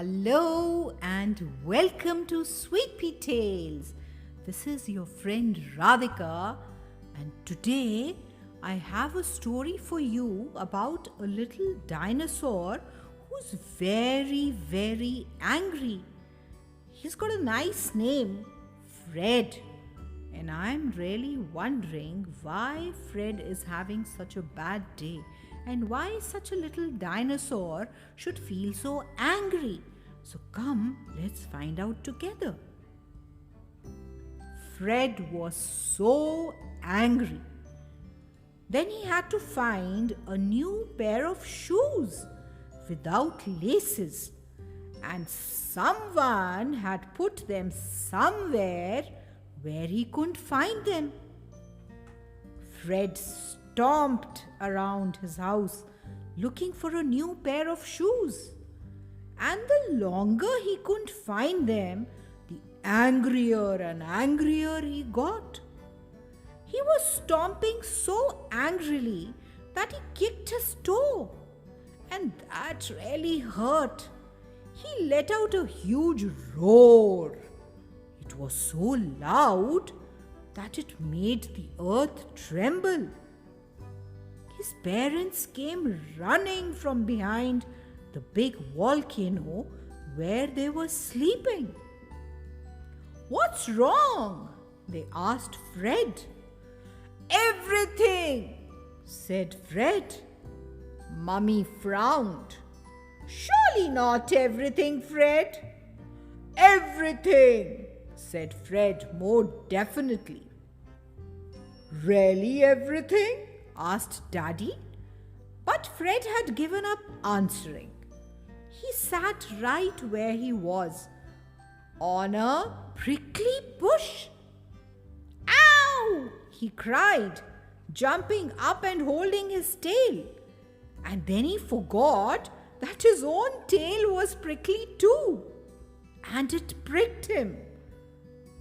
Hello and welcome to Sweet Pea Tales. This is your friend Radhika, and today I have a story for you about a little dinosaur who's very angry. He's got a nice name, Fred. And I'm really wondering why Fred is having such a bad day and why such a little dinosaur should feel so angry. So come, let's find out together. Fred was so angry. Then he had to find a new pair of shoes without laces, and someone had put them somewhere where he couldn't find them. Fred stomped around his house looking for a new pair of shoes. And the longer he couldn't find them, the angrier and angrier he got. He was stomping so angrily that he kicked his toe. And that really hurt. He let out a huge roar. It was so loud that it made the earth tremble. His parents came running from behind the big volcano where they were sleeping. "What's wrong?" they asked Fred. "Everything," said Fred. Mummy frowned. "Surely not everything, Fred." "Everything," said Fred more definitely. "Really everything?" asked Daddy. But Fred had given up answering. He sat right where he was, on a prickly bush. "Ow!" he cried, jumping up and holding his tail. And then he forgot that his own tail was prickly too. And it pricked him.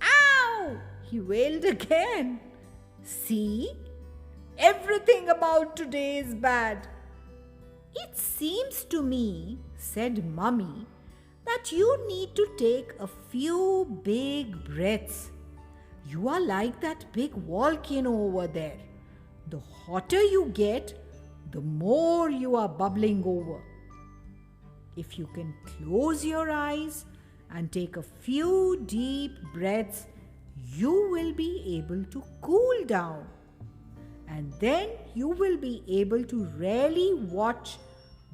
"Ow!" he wailed again. "See? Everything about today is bad." "It seems to me," said Mummy, "that you need to take a few big breaths. You are like that big volcano over there. The hotter you get, the more you are bubbling over. If you can close your eyes and take a few deep breaths, you will be able to cool down. And then you will be able to really watch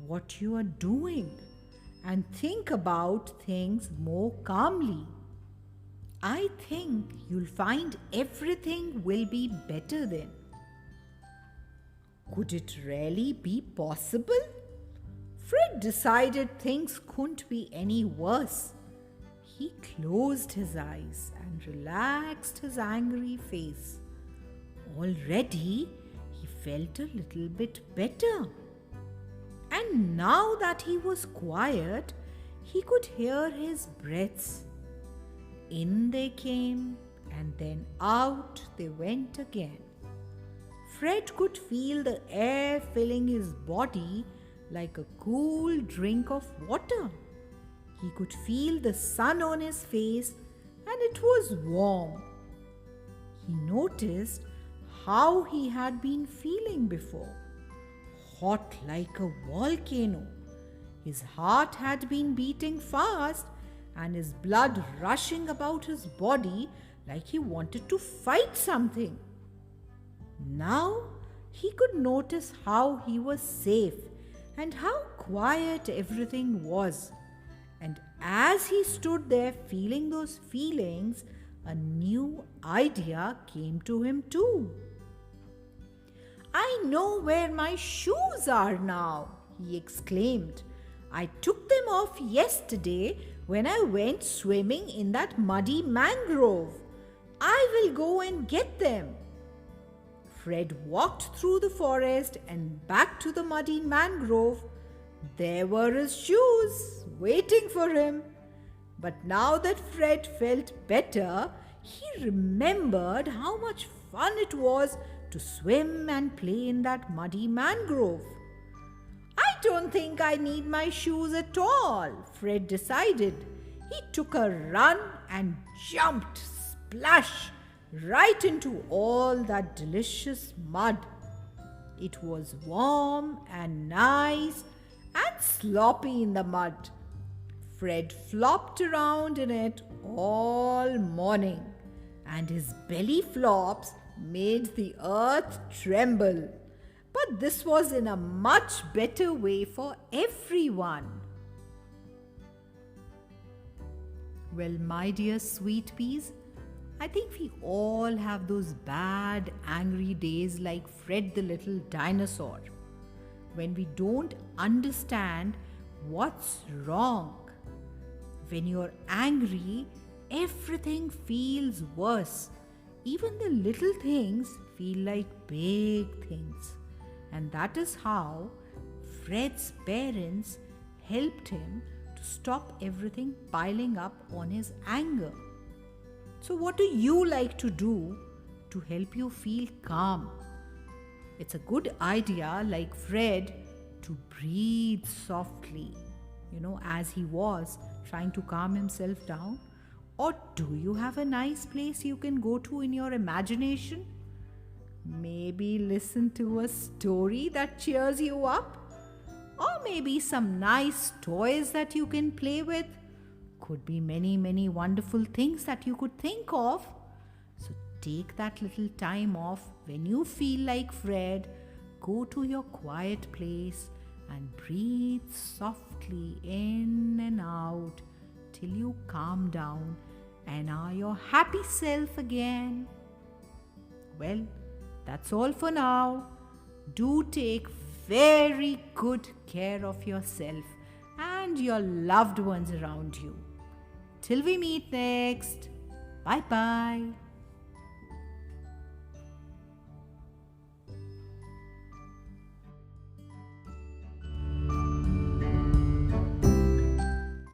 what you are doing and think about things more calmly. I think you'll find everything will be better then." Could it really be possible? Fred decided things couldn't be any worse. He closed his eyes and relaxed his angry face. Already, he felt a little bit better. And now that he was quiet, he could hear his breaths. In they came, and then out they went again. Fred could feel the air filling his body like a cool drink of water. He could feel the sun on his face, and it was warm. He noticed how he had been feeling before. Hot like a volcano. His heart had been beating fast and his blood rushing about his body like he wanted to fight something. Now he could notice how he was safe and how quiet everything was. And as he stood there feeling those feelings, a new idea came to him too. "I know where my shoes are now," he exclaimed. "I took them off yesterday when I went swimming in that muddy mangrove. I will go and get them." Fred walked through the forest and back to the muddy mangrove. There were his shoes waiting for him. But now that Fred felt better, he remembered how much fun it was to swim and play in that muddy mangrove. "I don't think I need my shoes at all, Fred decided. He took a run and jumped splash right into all that delicious mud. It was warm and nice and sloppy in the mud. Fred flopped around in it all morning, and his belly flops made the earth tremble. But this was in a much better way for everyone. Well, my dear sweet peas, I think we all have those bad, angry days like Fred the little dinosaur, when we don't understand what's wrong. When you're angry, everything feels worse. Even the little things feel like big things. And that is how Fred's parents helped him to stop everything piling up on his anger. So, what do you like to do to help you feel calm? It's a good idea, like Fred, to breathe softly, as he was trying to calm himself down. Or do you have a nice place you can go to in your imagination? Maybe listen to a story that cheers you up? Or maybe some nice toys that you can play with? Could be many, many wonderful things that you could think of. So take that little time off when you feel like Fred. Go to your quiet place and breathe softly in and out till you calm down and are your happy self again. Well, that's all for now. Do take very good care of yourself and your loved ones around you. Till we meet next. Bye bye.